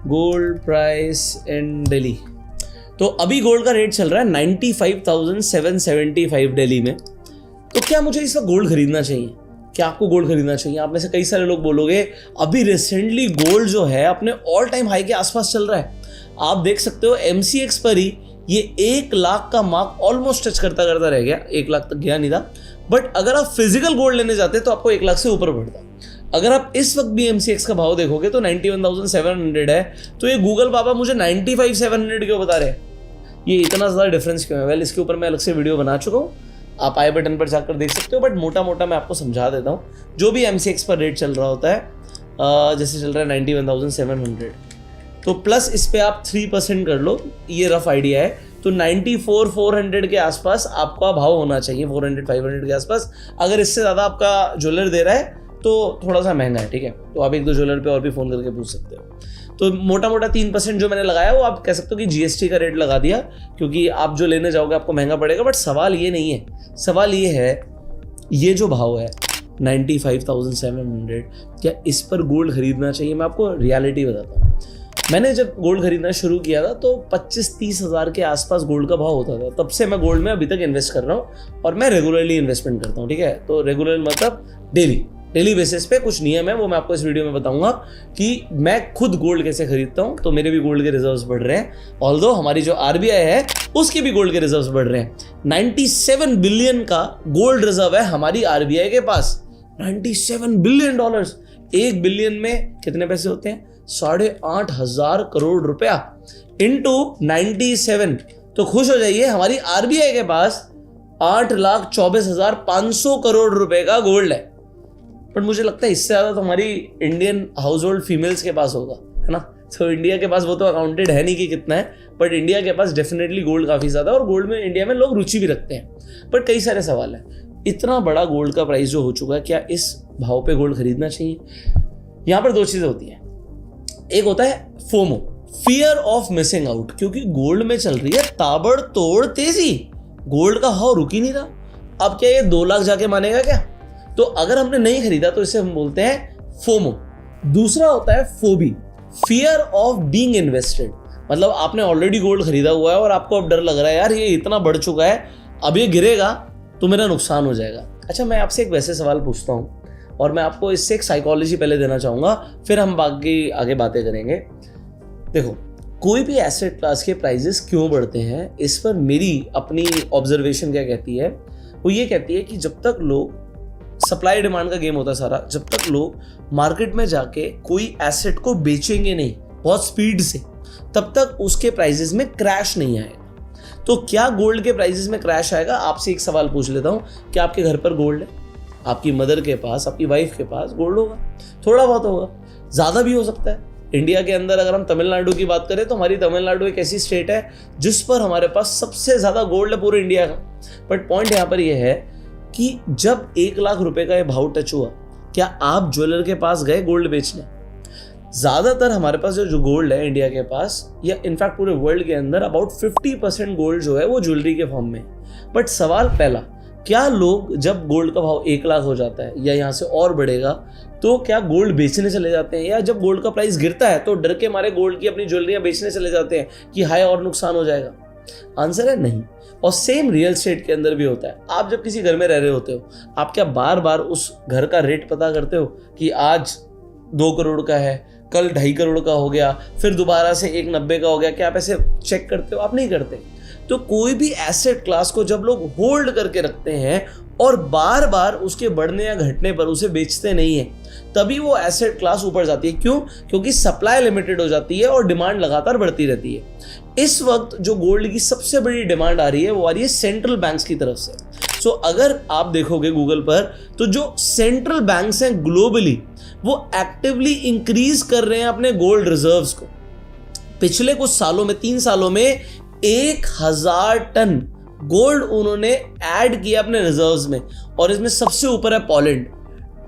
Gold price in Delhi. तो अभी gold का रेट चल रहा है 95,775 दिल्ली में। तो क्या मुझे इस वक्त गोल्ड खरीदना चाहिए? क्या आपको गोल्ड खरीदना चाहिए? आप में से कई सारे लोग बोलोगे अभी रिसेंटली गोल्ड जो है अपने ऑल टाइम हाई के आसपास चल रहा है। आप देख सकते हो MCX पर ही ये 1 लाख का मार्क ऑलमोस्ट टच करता करता रह गया। 1 लाख तक गया नहीं था, बट अगर आप फिजिकल गोल्ड लेने जाते तो आपको 1 लाख से ऊपर बढ़ता। अगर आप इस वक्त भी MCX का भाव देखोगे तो 91,700 है। तो ये गूगल पापा मुझे 95,700 क्यों बता रहे हैं? ये इतना ज़्यादा डिफरेंस क्यों है? वेल, इसके ऊपर मैं अलग से वीडियो बना चुका हूँ, आप आई बटन पर जाकर देख सकते हो। बट मोटा मोटा मैं आपको समझा देता हूँ। जो भी MCX पर रेट चल रहा होता है, जैसे चल रहा है 91,700, तो प्लस इस पे आप 3% कर लो, ये रफ आइडिया है। तो 94,400 के आसपास आपका भाव होना चाहिए, 400-500 के आसपास। अगर इससे ज़्यादा आपका ज्वेलर दे रहा है तो थोड़ा सा महंगा है, ठीक है। तो आप 1-2 ज्वेलर पे और भी फ़ोन करके पूछ सकते हो। तो मोटा मोटा 3% जो मैंने लगाया वो आप कह सकते हो कि GST का रेट लगा दिया, क्योंकि आप जो लेने जाओगे आपको महंगा पड़ेगा। बट सवाल ये नहीं है, सवाल ये है ये जो भाव है 95,700, क्या इस पर गोल्ड खरीदना चाहिए? मैं आपको रियलिटी बताता हूँ। मैंने जब गोल्ड खरीदना शुरू किया था तो 25-30 हज़ार के आसपास गोल्ड का भाव होता था। तब से मैं गोल्ड में अभी तक इन्वेस्ट कर रहा हूँ और मैं रेगुलरली इन्वेस्टमेंट करता हूँ, ठीक है। तो रेगुलर मतलब डेली बेसिस पे कुछ नियम है, वो मैं आपको इस वीडियो में बताऊंगा कि मैं खुद गोल्ड कैसे खरीदता हूँ। तो मेरे भी गोल्ड के रिजर्व्स बढ़ रहे हैं, ऑल्दो हमारी जो RBI है उसके भी गोल्ड के रिजर्व्स बढ़ रहे हैं। 97 बिलियन का गोल्ड रिजर्व है हमारी RBI के पास। 97 बिलियन डॉलर्स। 1 बिलियन में कितने पैसे होते हैं? 8,500 करोड़ रुपया इंटू 97। तो खुश हो जाइए, हमारी RBI के पास 8,24,500 करोड़ रुपए का गोल्ड है। बट मुझे लगता है इससे ज़्यादा तो हमारी इंडियन हाउस होल्ड फीमेल्स के पास होगा, है ना। तो इंडिया के पास वो तो अकाउंटेड है नहीं कि कितना है, बट इंडिया के पास डेफिनेटली गोल्ड काफ़ी ज़्यादा, और गोल्ड में इंडिया में लोग रुचि भी रखते हैं। बट कई सारे सवाल हैं। इतना बड़ा गोल्ड का प्राइस जो हो चुका है, क्या इस भाव पे गोल्ड खरीदना चाहिए? यहाँ पर 2 चीज़ें होती हैं। एक होता है FOMO, fear of missing out, क्योंकि गोल्ड में चल रही है ताबड़तोड़ तेजी, गोल्ड का भाव रुक ही नहीं रहा। अब क्या ये 2 लाख जाके मानेगा क्या? तो अगर हमने नहीं खरीदा तो इसे हम बोलते हैं फोमो। दूसरा होता है Phoebe, fear of being invested, मतलब आपने ऑलरेडी गोल्ड खरीदा हुआ है और आपको अब डर लग रहा है यार ये इतना बढ़ चुका है, अब ये गिरेगा तो मेरा नुकसान हो जाएगा। अच्छा, मैं आपसे एक वैसे सवाल पूछता हूँ और मैं आपको इससे एक साइकोलॉजी पहले देना चाहूँगा, फिर हम बाकी आगे बातें करेंगे। देखो, कोई भी एसेट क्लास के प्राइजेस क्यों बढ़ते हैं, इस पर मेरी अपनी ऑब्जर्वेशन क्या कहती है, वो ये कहती है कि जब तक लोग, सप्लाई डिमांड का गेम होता है सारा, जब तक लोग मार्केट में जाके कोई एसेट को बेचेंगे नहीं बहुत स्पीड से, तब तक उसके प्राइजेस में क्रैश नहीं आएगा। तो क्या गोल्ड के प्राइजेस में क्रैश आएगा? आपसे एक सवाल पूछ लेता हूँ, क्या आपके घर पर गोल्ड है? आपकी मदर के पास, आपकी वाइफ के पास गोल्ड होगा? थोड़ा बहुत होगा, ज़्यादा भी हो सकता है। इंडिया के अंदर अगर हम तमिलनाडु की बात करें तो हमारी तमिलनाडु एक ऐसी स्टेट है जिस पर हमारे पास सबसे ज़्यादा गोल्ड है पूरे इंडिया का। बट पॉइंट यहाँ पर यह है कि जब 1 लाख रुपए का ये भाव टच हुआ, क्या आप ज्वेलर के पास गए गोल्ड बेचने? ज़्यादातर हमारे पास जो गोल्ड है इंडिया के पास, या इनफैक्ट पूरे वर्ल्ड के अंदर अबाउट 50% गोल्ड जो है वो ज्वेलरी के फॉर्म में है। बट सवाल पहला, क्या लोग जब गोल्ड का भाव 1 लाख हो जाता है या यहाँ से और बढ़ेगा तो क्या गोल्ड बेचने चले जाते हैं, या जब गोल्ड का प्राइस गिरता है तो डर के मारे गोल्ड की अपनी ज्वेलरियाँ बेचने चले जाते हैं कि हाय और नुकसान हो जाएगा? आंसर है नहीं। और सेम रियल एस्टेट के अंदर भी होता है। आप जब किसी घर में रह रहे होते हो, आप क्या बार बार उस घर का रेट पता करते हो कि आज 2 करोड़ का है, कल 2.5 करोड़ का हो गया, फिर दोबारा से 1.90 का हो गया? क्या आप ऐसे चेक करते हो? आप नहीं करते। तो कोई भी एसेट क्लास को जब लोग होल्ड करके रखते हैं और बार बार उसके बढ़ने या घटने पर उसे बेचते नहीं है, तभी वो एसेट क्लास ऊपर जाती है। क्यों? क्योंकि सप्लाई लिमिटेड हो जाती है और डिमांड लगातार बढ़ती रहती है। इस वक्त जो गोल्ड की सबसे बड़ी डिमांड आ रही है वो आ रही है सेंट्रल बैंक्स की तरफ से। सो अगर आप देखोगे गूगल पर तो जो सेंट्रल बैंक्स हैं ग्लोबली, वो एक्टिवली इंक्रीज कर रहे हैं अपने गोल्ड रिजर्व्स को। पिछले कुछ सालों में, 3 सालों में 1000 टन गोल्ड उन्होंने ऐड किया अपने रिजर्व्स में, और इसमें सबसे ऊपर है पोलैंड,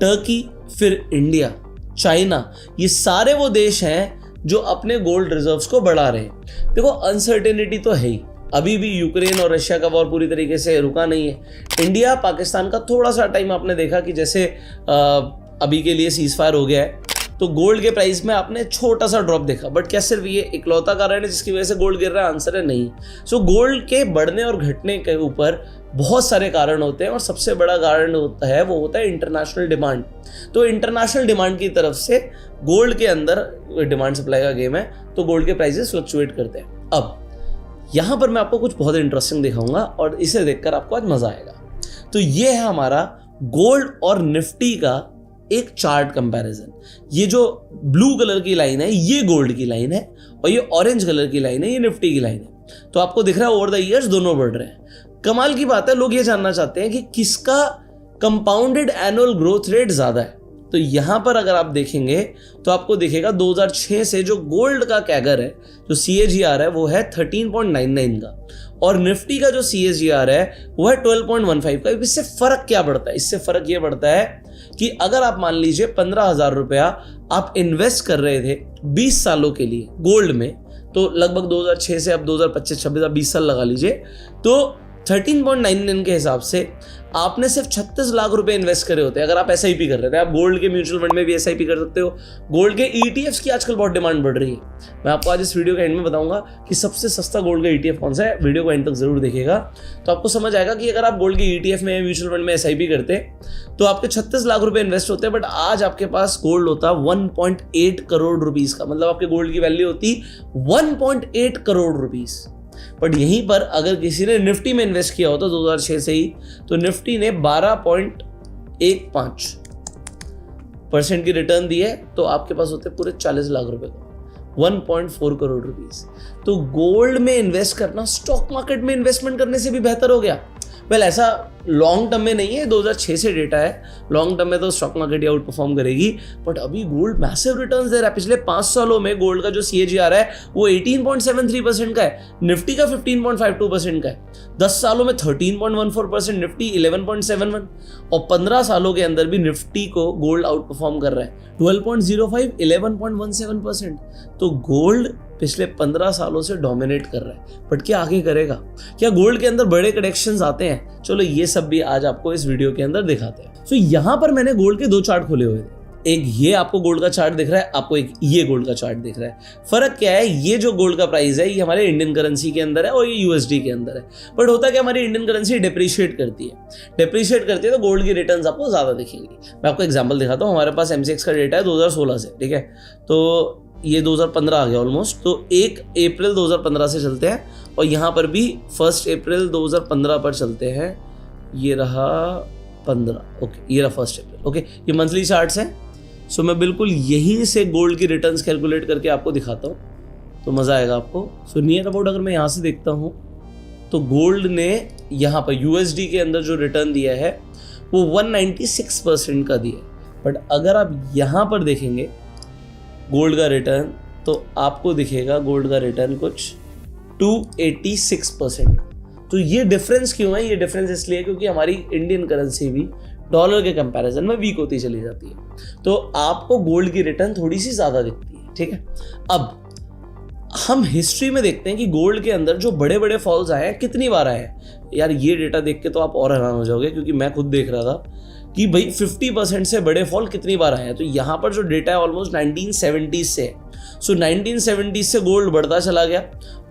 टर्की, फिर इंडिया, चाइना। ये सारे वो देश हैं जो अपने गोल्ड रिजर्व्स को बढ़ा रहे हैं। देखो, अनसर्टेनिटी तो है ही, अभी भी यूक्रेन और रशिया का वॉर पूरी तरीके से रुका नहीं है। इंडिया पाकिस्तान का थोड़ा सा टाइम आपने देखा कि जैसे अभी के लिए सीज फायर हो गया है, तो गोल्ड के प्राइस में आपने छोटा सा ड्रॉप देखा, बट क्या सिर्फ ये इकलौता कारण है जिसकी वजह से गोल्ड गिर रहा है? आंसर है नहीं। सो गोल्ड के बढ़ने और घटने के ऊपर बहुत सारे कारण होते हैं और सबसे बड़ा कारण होता है इंटरनेशनल डिमांड। तो इंटरनेशनल डिमांड की तरफ से गोल्ड के अंदर डिमांड सप्लाई का गेम है, तो गोल्ड के प्राइसेस फ्लक्चुएट करते हैं। अब यहाँ पर मैं आपको कुछ बहुत इंटरेस्टिंग दिखाऊंगा और इसे देखकर आपको आज मजा आएगा। तो ये है हमारा गोल्ड और निफ्टी का एक चार्ट कंपैरिजन। ये जो ब्लू कलर की लाइन है ये गोल्ड की लाइन है और ये ऑरेंज कलर की लाइन है ये निफ्टी की लाइन है। तो आपको दिख रहा है ओवर द ईयर्स दोनों बढ़ रहे हैं। कमाल की बात है, लोग ये जानना चाहते हैं कि किसका कंपाउंडेड एनुअल ग्रोथ रेट ज्यादा है। तो यहां पर अगर आप देखेंगे तो आपको दिखेगा 2006 से जो गोल्ड का कैगर है, जो CAGR है वो है 13.99 का, और निफ्टी का जो CAGR है वो है 12.15 का। इससे फर्क क्या पड़ता है? इससे फर्क ये पड़ता है कि अगर आप मान लीजिए 15,000 रुपया आप इन्वेस्ट कर रहे थे 20 सालों के लिए गोल्ड में, तो लगभग 2006 से अब 2025-26 आप 20 साल लगा लीजिए, तो 13.99 के हिसाब से आपने सिर्फ 36 लाख रुपए इन्वेस्ट करे होते हैं अगर आप SIP कर रहे थे। आप गोल्ड के म्यूचुअल फंड में भी SIP कर सकते हो। गोल्ड के ETFs की आजकल बहुत डिमांड बढ़ रही है। मैं आपको आज इस वीडियो के एंड में बताऊंगा कि सबसे सस्ता गोल्ड का ETF कौन सा है। वीडियो को एंड तक जरूर देखिएगा तो आपको समझ आएगा कि अगर आप गोल्ड के ETF में म्यूचुअल फंड में SIP करते तो आपके 36 लाख रुपए इन्वेस्ट होते हैं, बट आज आपके पास गोल्ड होता 1.8 करोड़ रुपीज का, मतलब आपके गोल्ड की वैल्यू होती 1.8 करोड़ रुपीज। बट यहीं पर अगर किसी ने निफ्टी में इन्वेस्ट किया होता 2006 से ही, तो निफ्टी ने 12.15% की रिटर्न दी है, तो आपके पास होते पूरे 40 लाख रुपए का, 1.4 करोड़ रुपीस। तो गोल्ड में इन्वेस्ट करना स्टॉक मार्केट में इन्वेस्टमेंट करने से भी बेहतर हो गया। वेल ऐसा लॉन्ग टर्म में नहीं है, 2006 से डेटा है, लॉन्ग टर्म में तो स्टॉक मार्केट आउट परफॉर्म करेगी, बट अभी गोल्ड मैसिव रिटर्न्स दे रहा है। पिछले 5 सालों में गोल्ड का जो CAGR है वो 18.73% का है, निफ्टी का 15.52% का है, 10 सालों में 13.14%, निफ्टी 11.71, और 15 सालों के अंदर भी निफ्टी को गोल्ड आउट परफॉर्म कर रहा है 12.05, 11.17%। तो गोल्ड पिछले 15 सालों से डोमिनेट कर रहा है, बट क्या आगे करेगा? क्या गोल्ड के अंदर बड़े करेक्शंस आते हैं? चलो ये सब भी आज आपको इस वीडियो के अंदर दिखाते हैं। सो यहाँ पर मैंने गोल्ड के 2 चार्ट खोले हुए थे। एक ये आपको गोल्ड का चार्ट दिख रहा है, आपको एक ये गोल्ड का चार्ट दिख रहा है। फर्क क्या है? ये जो गोल्ड का प्राइस है ये हमारे इंडियन करेंसी के अंदर है और ये USD के अंदर है। बट होता क्या, हमारी इंडियन करेंसी डिप्रिशिएट करती है तो गोल्ड की रिटर्न्स आपको ज्यादा दिखेंगी। मैं आपको एग्जाम्पल दिखाता हूँ। हमारे पास MCX का डेटा है 2016 से, ठीक है, तो ये 2015 आ गया ऑलमोस्ट। तो 1 अप्रैल 2015 से चलते हैं और यहाँ पर भी 1 अप्रैल 2015 पर चलते हैं। ये रहा 15, ओके, ये रहा 1 अप्रैल, ओके, ये मंथली चार्ट्स हैं। सो मैं बिल्कुल यहीं से गोल्ड की रिटर्न्स कैलकुलेट करके आपको दिखाता हूँ तो मज़ा आएगा आपको। सो नियर अबाउट अगर मैं यहाँ से देखता हूँ तो गोल्ड ने यहाँ पर USD के अंदर जो रिटर्न दिया है वो 196% का दिया है, बट अगर आप यहाँ पर देखेंगे गोल्ड का रिटर्न तो आपको दिखेगा गोल्ड का रिटर्न कुछ 286%। तो ये डिफरेंस क्यों है? ये डिफरेंस इसलिए क्योंकि हमारी इंडियन करेंसी भी डॉलर के कंपैरिजन में वीक होती चली जाती है, तो आपको गोल्ड की रिटर्न थोड़ी सी ज़्यादा दिखती है, ठीक है। अब हम हिस्ट्री में देखते हैं कि गोल्ड के अंदर जो बड़े बड़े फॉल्स आए हैं कितनी बार आए हैं। यार ये डेटा देख के तो आप और हैरान हो जाओगे, क्योंकि मैं खुद देख रहा था कि भाई 50% से बड़े फॉल कितनी बार आए हैं। तो यहाँ पर जो डेटा है ऑलमोस्ट 1970s से है। सो 1970s से गोल्ड बढ़ता चला गया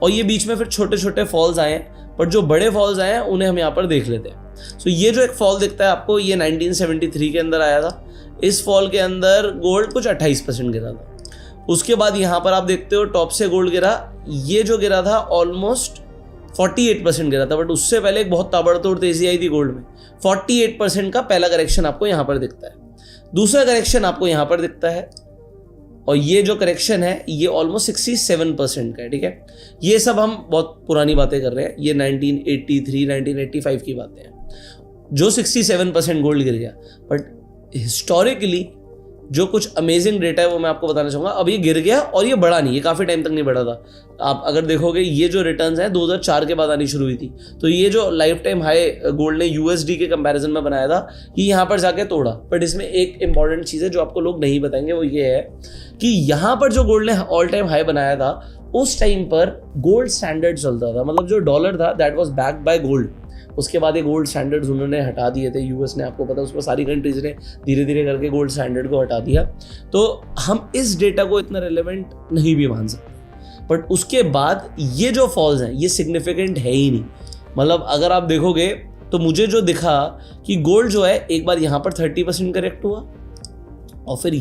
और ये बीच में फिर छोटे छोटे फॉल्स आए हैं, बट जो बड़े फॉल्स आए हैं उन्हें हम यहाँ पर देख लेते हैं। सो ये जो एक फॉल दिखता है आपको, ये 1973 के अंदर आया था। इस फॉल के अंदर गोल्ड कुछ 28% गिरा था। उसके बाद यहाँ पर आप देखते हो टॉप से गोल्ड गिरा, ये जो गिरा था ऑलमोस्ट 48% गिरा था, बट उससे पहले एक बहुत ताबड़तोड़ तेजी आई थी गोल्ड में। 48% का पहला करेक्शन आपको यहाँ पर दिखता है, दूसरा करेक्शन आपको यहाँ पर दिखता है, और ये जो करेक्शन है ये ऑलमोस्ट 67% का है, ठीक है। ये सब हम बहुत पुरानी बातें कर रहे हैं, ये 1983 1985 की बातें हैं जो 67% गोल्ड गिर गया। बट हिस्टोरिकली जो कुछ अमेजिंग डेटा है वो मैं आपको बताना चाहूँगा। अब ये गिर गया और ये बढ़ा नहीं, ये काफ़ी टाइम तक नहीं बढ़ा था। आप अगर देखोगे ये जो रिटर्न्स हैं 2004 के बाद आनी शुरू हुई थी, तो ये जो लाइफ टाइम हाई गोल्ड ने USD के कंपैरिजन में बनाया था ये यहाँ पर जाके तोड़ा। बट इसमें एक इंपॉर्टेंट चीज़ है जो आपको लोग नहीं बताएंगे, वो ये है कि यहाँ पर जो गोल्ड ने ऑल टाइम हाई बनाया था उस टाइम पर गोल्ड स्टैंडर्ड चलता था, मतलब जो डॉलर था that was backed by gold. उसके बाद ये गोल्ड स्टैंडर्ड्स उन्होंने हटा दिए थे, यूएस ने, आपको पता है, उसमें सारी कंट्रीज ने धीरे धीरे करके गोल्ड स्टैंडर्ड को हटा दिया। तो हम इस डेटा को इतना रिलेवेंट नहीं भी मान सकते, बट उसके बाद ये जो फॉल्स हैं ये सिग्निफिकेंट है ही नहीं। मतलब अगर आप देखोगे तो मुझे जो दिखा कि गोल्ड जो है एक बार यहाँ पर 30% करेक्ट हुआ और फिर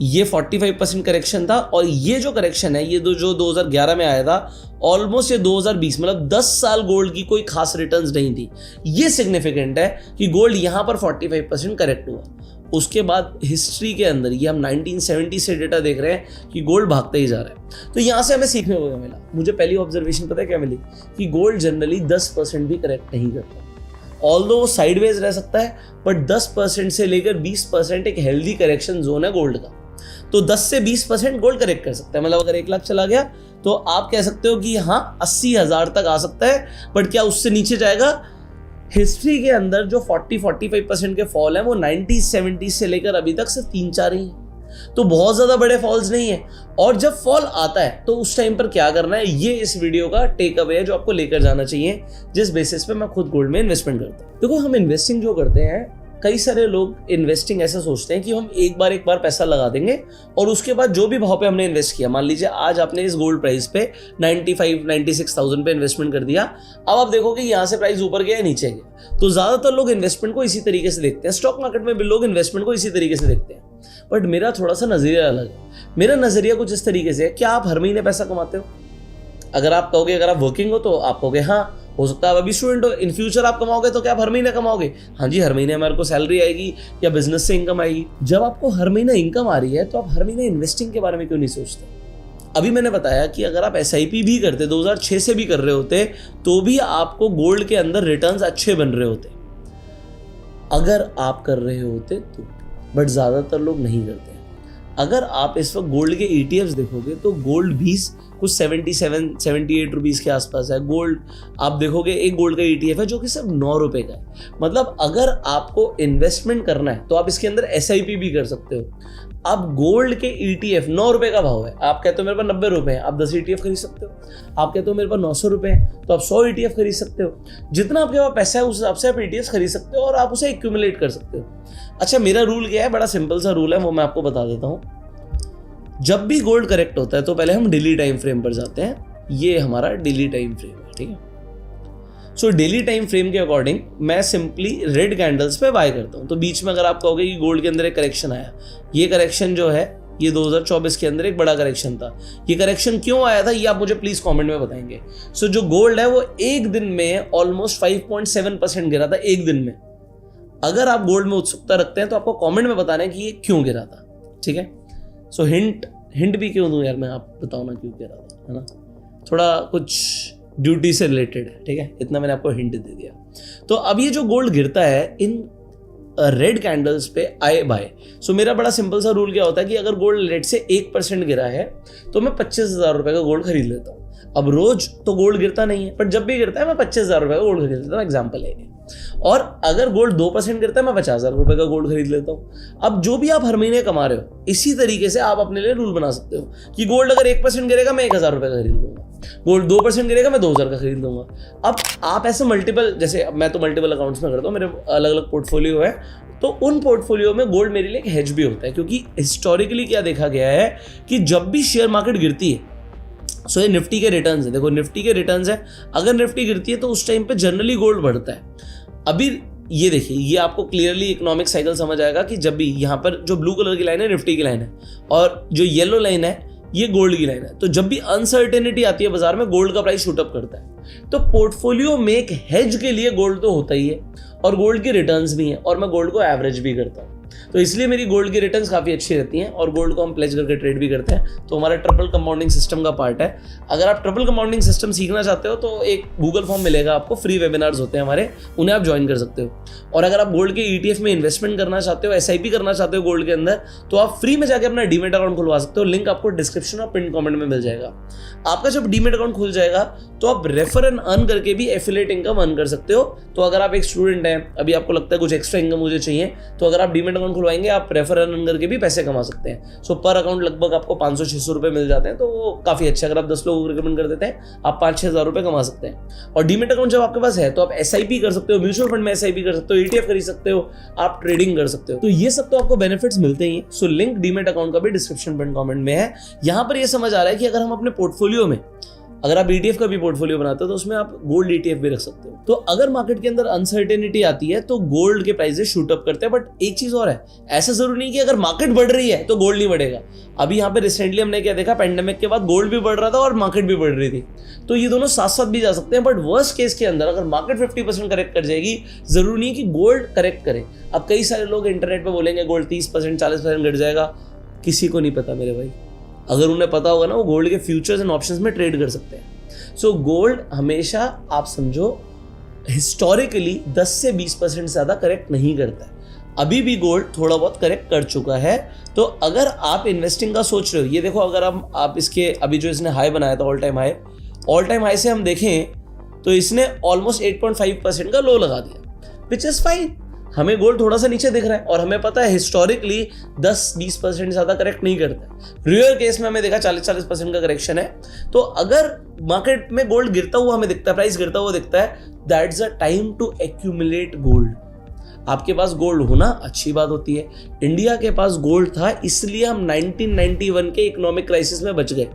ये 45% करेक्शन था, और ये जो करेक्शन है ये जो 2011 में आया था ऑलमोस्ट ये 2020, मतलब 10 साल गोल्ड की कोई खास रिटर्न्स नहीं थी। ये सिग्निफिकेंट है कि गोल्ड यहाँ पर 45% करेक्ट हुआ। उसके बाद हिस्ट्री के अंदर ये हम 1970 से डेटा देख रहे हैं कि गोल्ड भागता ही जा रहा है। तो यहाँ से हमें सीखने को मिला, मुझे पहली ऑब्जर्वेशन पता है क्या मिली, कि गोल्ड जनरली 10% भी करेक्ट नहीं करता। ऑल्दो साइडवेज रह सकता है, बट 10% से लेकर 20% एक हेल्दी करेक्शन जोन है गोल्ड का। तो 10 से 20% गोल्ड करेक्ट कर सकता है। मतलब अगर 1 लाख चला गया तो आप कह सकते हो कि हाँ 80,000 तक आ सकता है, बट क्या उससे नीचे जाएगा? हिस्ट्री के अंदर जो 40-45% के फॉल है वो 90-70 से लेकर अभी तक सिर्फ 3-4 ही है, तो बहुत ज्यादा बड़े फॉल्स नहीं है। और जब फॉल आता है तो उस टाइम पर क्या करना है, ये इस वीडियो का टेक अवे है जो आपको लेकर जाना चाहिए, जिस बेसिस पे मैं खुद गोल्ड में इन्वेस्टमेंट करता हूँ। देखो हम इन्वेस्टिंग जो करते हैं, कई सारे लोग इन्वेस्टिंग ऐसा सोचते हैं कि हम एक बार पैसा लगा देंगे और उसके बाद जो भी भाव पे हमने इन्वेस्ट किया, मान लीजिए आज आपने इस गोल्ड प्राइस पे 95-96,000 पे इन्वेस्टमेंट कर दिया, अब आप देखोगे यहाँ से प्राइस ऊपर गया नीचे गया। तो ज्यादातर लोग इन्वेस्टमेंट को इसी तरीके से देखते हैं, स्टॉक मार्केट में भी लोग इन्वेस्टमेंट को इसी तरीके से देखते हैं, बट मेरा थोड़ा सा नजरिया अलग है। मेरा नजरिया कुछ इस तरीके से है, क्या आप हर महीने पैसा कमाते हो? अगर आप कहोगे, अगर आप वर्किंग हो तो आप कहोगे हाँ हो सकता है आप अभी स्टूडेंट हो, इन फ्यूचर आप कमाओगे तो क्या आप हर महीने कमाओगे? हाँ जी, हर महीने हमारे को सैलरी आएगी या बिजनेस से इनकम आएगी। जब आपको हर महीने इनकम आ रही है तो आप हर महीने इन्वेस्टिंग के बारे में क्यों नहीं सोचते? अभी मैंने बताया कि अगर आप SIP भी करते, 2006 से भी कर रहे होते, तो भी आपको गोल्ड के अंदर रिटर्न्स अच्छे बन रहे होते, अगर आप कर रहे होते तो। बट ज्यादातर लोग नहीं करते। अगर आप इस वक्त गोल्ड के ETFs देखोगे तो गोल्ड भी कुछ 77-78 रुपीज़ के आसपास है। गोल्ड आप देखोगे, एक गोल्ड का ETF है जो कि सिर्फ 9 रुपए का है। मतलब अगर आपको इन्वेस्टमेंट करना है तो आप इसके अंदर SIP भी कर सकते हो। अब गोल्ड के ETF 9 रुपए का भाव है, आप कहते हो मेरे पास 90 रुपए हैं, आप 10 ETF खरीद सकते हो। आप कहते हो मेरे पास 900 रुपए हैं तो आप 100 ETF खरीद सकते हो। जितना आपके पास पैसा है उस हिसाब से आप ETFs खरीद सकते हो और आप उसे एक्यूमुलेट कर सकते हो। अच्छा, मेरा रूल क्या है? बड़ा सिंपल सा रूल है, वो मैं आपको बता देता हूँ। जब भी गोल्ड करेक्ट होता है तो पहले हम डेली टाइम फ्रेम पर जाते हैं। ये हमारा डेली टाइम फ्रेम है, ठीक है। सो डेली टाइम फ्रेम के अकॉर्डिंग मैं सिंपली रेड कैंडल्स पे बाय करता हूँ। तो बीच में अगर आप कहोगे कि गोल्ड के अंदर एक करेक्शन आया, ये करेक्शन जो है ये 2024 के अंदर एक बड़ा करेक्शन था। ये करेक्शन क्यों आया था ये आप मुझे प्लीज कमेंट में बताएंगे। सो जो गोल्ड है वो एक दिन में ऑलमोस्ट 5.7% गिरा था, एक दिन में। अगर आप गोल्ड में उत्सुकता रखते हैं तो आपको कमेंट में बताना है कि ये क्यों गिरा था, ठीक है। सो हिंट भी क्यों दूं यार मैं, आप बताओ ना क्यों गिरा था, है ना। थोड़ा कुछ ड्यूटी से रिलेटेड है, ठीक है, इतना मैंने आपको हिंट दे दिया। तो अब ये जो गोल्ड गिरता है इन रेड कैंडल्स पे आई बाय। सो मेरा बड़ा सिंपल सा रूल क्या होता है कि अगर गोल्ड रेट से 1% गिरा है तो मैं 25,000 रुपए का गोल्ड खरीद लेता हूँ। अब रोज तो गोल्ड गिरता नहीं है, बट जब भी गिरता है मैं 25,000 रुपए का गोल्ड खरीद लेता हूँ, एग्जाम्पल है। और अगर गोल्ड 2% गिरता है मैं 50,000 रुपए का गोल्ड खरीद लेता हूँ। अब जो भी आप हर महीने कमा रहे हो, इसी तरीके से आप अपने लिए रूल बना सकते हो कि गोल्ड अगर 1% गिरेगा मैं 1,000 रुपए का खरीद लूंगा, गोल्ड 2% गिरेगा मैं 2,000 का खरीद लूंगा। अब आप ऐसे मल्टीपल, जैसे मैं तो मल्टीपल अकाउंट्स में करता हूँ, मेरे अलग अलग पोर्टफोलियो है, तो उन पोर्टफोलियो में गोल्ड मेरे लिए एक हेज भी होता है। क्योंकि हिस्टोरिकली क्या देखा गया है कि जब भी शेयर मार्केट गिरती है, सो ये निफ्टी के रिटर्न्स है, देखो निफ्टी के रिटर्न्स है, अगर निफ्टी गिरती है तो उस टाइम पे जनरली गोल्ड बढ़ता है। अभी ये देखिए, ये आपको क्लियरली इकोनॉमिक साइकिल समझ आएगा कि जब भी यहाँ पर जो ब्लू कलर की लाइन है निफ्टी की लाइन है और जो येलो लाइन है ये गोल्ड की लाइन है, तो जब भी अनसर्टेनिटी आती है बाजार में गोल्ड का प्राइस शूट अप करता है। तो पोर्टफोलियो में एक हेज के लिए गोल्ड तो होता ही है और गोल्ड की रिटर्न्स भी हैं, और मैं गोल्ड को एवरेज भी करता हूँ, तो इसलिए मेरी गोल्ड की रिटर्न्स काफ़ी अच्छी रहती हैं। और गोल्ड को हम प्लेज करके ट्रेड भी करते हैं, तो हमारा ट्रिपल कंपाउंडिंग सिस्टम का पार्ट है। अगर आप ट्रिपल कंपाउंडिंग सिस्टम सीखना चाहते हो तो एक गूगल फॉर्म मिलेगा आपको, फ्री वेबिनार्स होते हैं हमारे, उन्हें आप ज्वाइन कर सकते हो। और अगर आप गोल्ड के ETF में इन्वेस्टमेंट करना चाहते हो, SIP करना चाहते हो गोल्ड के अंदर, तो आप फ्री में जाकर अपना डीमेट अकाउंट खुलवा सकते हो। लिंक आपको डिस्क्रिप्शन और पिन कमेंट में मिल जाएगा। आपका जब डीमेट अकाउंट खुल जाएगा तो आप रेफर एंड अर्न करके भी एफिलिएट इनकम अर्न कर सकते हो। तो अगर आप एक स्टूडेंट हैं, अभी आपको लगता है कुछ एक्स्ट्रा इनकम मुझे चाहिए, तो अगर आप डीमेट अकाउंट खुलवाएंगे आप रेफर अर्न करके भी पैसे कमा सकते हैं। सो पर अकाउंट लगभग आपको 500-600 रुपये मिल जाते हैं, तो वो काफ़ी अच्छा। अगर आप 10 लोगों को रिकमेंड कर देते हैं आप 5-6 हज़ार रुपये कमा सकते हैं। और डीमेट अकाउंट जब आपके पास है तो आप SIP कर सकते हो, म्यूचुअल फंड में SIP कर सकते हो, ETF खरीद सकते हो, आप ट्रेडिंग कर सकते हो। तो ये सब तो आपको बेनिफिट्स मिलते ही हैं। सो लिंक डीमेट अकाउंट का भी डिस्क्रिप्शन पिन कमेंट में है। यहाँ पर ये समझ आ रहा है कि अगर हम अपने पोर्टफोलियो में, अगर आप ETF का भी पोर्टफोलियो बनाते हो तो उसमें आप गोल्ड ETF भी रख सकते हो। तो अगर मार्केट के अंदर अनसर्टेनिटी आती है तो गोल्ड के प्राइसेस शूट अप करते हैं। बट एक चीज और है, ऐसा जरूरी नहीं कि अगर मार्केट बढ़ रही है तो गोल्ड नहीं बढ़ेगा। अभी यहाँ पे रिसेंटली हमने क्या देखा, पेंडेमिक के बाद गोल्ड भी बढ़ रहा था और मार्केट भी बढ़ रही थी, तो ये दोनों साथ साथ भी जा सकते हैं। बट वर्स्ट केस के अंदर अगर मार्केट 50% करेक्ट कर जाएगी, जरूरी नहीं कि गोल्ड करेक्ट करे। अब कई सारे लोग इंटरनेट पर बोलेंगे गोल्ड 30% 40% घट जाएगा, किसी को नहीं पता मेरे भाई। अगर उन्हें पता होगा ना, वो गोल्ड के फ्यूचर्स एंड ऑप्शंस में ट्रेड कर सकते हैं। सो गोल्ड हमेशा आप समझो हिस्टोरिकली 10 से 20% ज़्यादा करेक्ट नहीं करता है। अभी भी गोल्ड थोड़ा बहुत करेक्ट कर चुका है। तो अगर आप इन्वेस्टिंग का सोच रहे हो, ये देखो, अगर आप इसके अभी जो इसने हाई बनाया था ऑल टाइम हाई से हम देखें तो इसने ऑलमोस्ट 8.5% का लो लगा दिया, विच इज़ फाइन। हमें गोल्ड थोड़ा सा नीचे दिख रहा है और हमें पता है हिस्टोरिकली 10-20% ज़्यादा करेक्ट नहीं करता है। रियल केस में हमें देखा 40% का करेक्शन है। तो अगर मार्केट में गोल्ड गिरता हुआ हमें दिखता है, प्राइस गिरता हुआ दिखता है, that's a time to accumulate gold. आपके पास गोल्ड होना अच्छी बात होती है। इंडिया के पास गोल्ड था, इसलिए हम 1991 के इकोनॉमिक क्राइसिस में बच गए।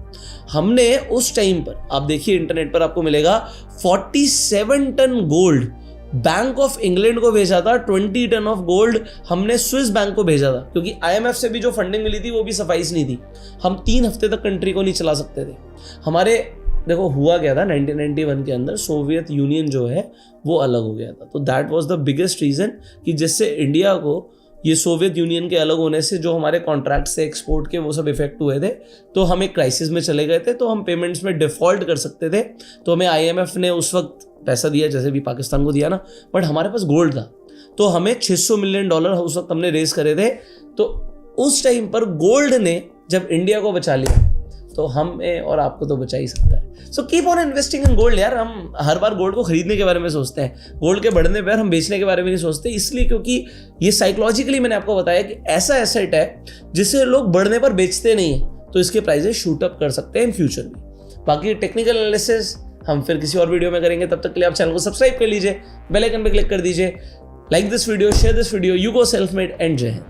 हमने उस टाइम पर, आप देखिए इंटरनेट पर आपको मिलेगा, 47 ton gold bank of England को भेजा था, 20 टन ऑफ गोल्ड हमने स्विस बैंक को भेजा था, क्योंकि IMF से भी जो फंडिंग मिली थी वो भी सफाइस नहीं थी। हम 3 हफ्ते तक कंट्री को नहीं चला सकते थे। हमारे देखो हुआ क्या था 1991 के अंदर, सोवियत यूनियन जो है वो अलग हो गया था। तो that was the biggest reason कि जिससे इंडिया को ये सोवियत यूनियन के अलग होने से जो हमारे कॉन्ट्रैक्ट से एक्सपोर्ट के वो सब इफेक्ट हुए थे, तो हम एक क्राइसिस में चले गए थे। तो हम पेमेंट्स में डिफॉल्ट कर सकते थे, तो हमें IMF ने उस वक्त पैसा दिया जैसे भी पाकिस्तान को दिया ना, बट हमारे पास गोल्ड था। तो हमें $600 मिलियन उस वक्त हमने रेज करे थे। तो उस टाइम पर गोल्ड ने जब इंडिया को बचा लिया तो हमें और आपको तो बचा ही सकता है। So keep on investing in gold यार। हम हर बार गोल्ड को खरीदने के बारे में सोचते हैं, गोल्ड के बढ़ने पर हम बेचने के बारे में नहीं सोचते, इसलिए क्योंकि ये साइकोलॉजिकली मैंने आपको बताया कि ऐसा एसेट है जिसे लोग बढ़ने पर बेचते नहीं है, तो इसके प्राइसेस शूट अप कर सकते हैं इन फ्यूचर में। बाकी टेक्निकल एनालिसिस हम फिर किसी और वीडियो में करेंगे। तब तक के लिए आप चैनल को सब्सक्राइब कर लीजिए, बेल आइकन पे क्लिक कर दीजिए, like this video, share this video. You go self made and जय हिंद।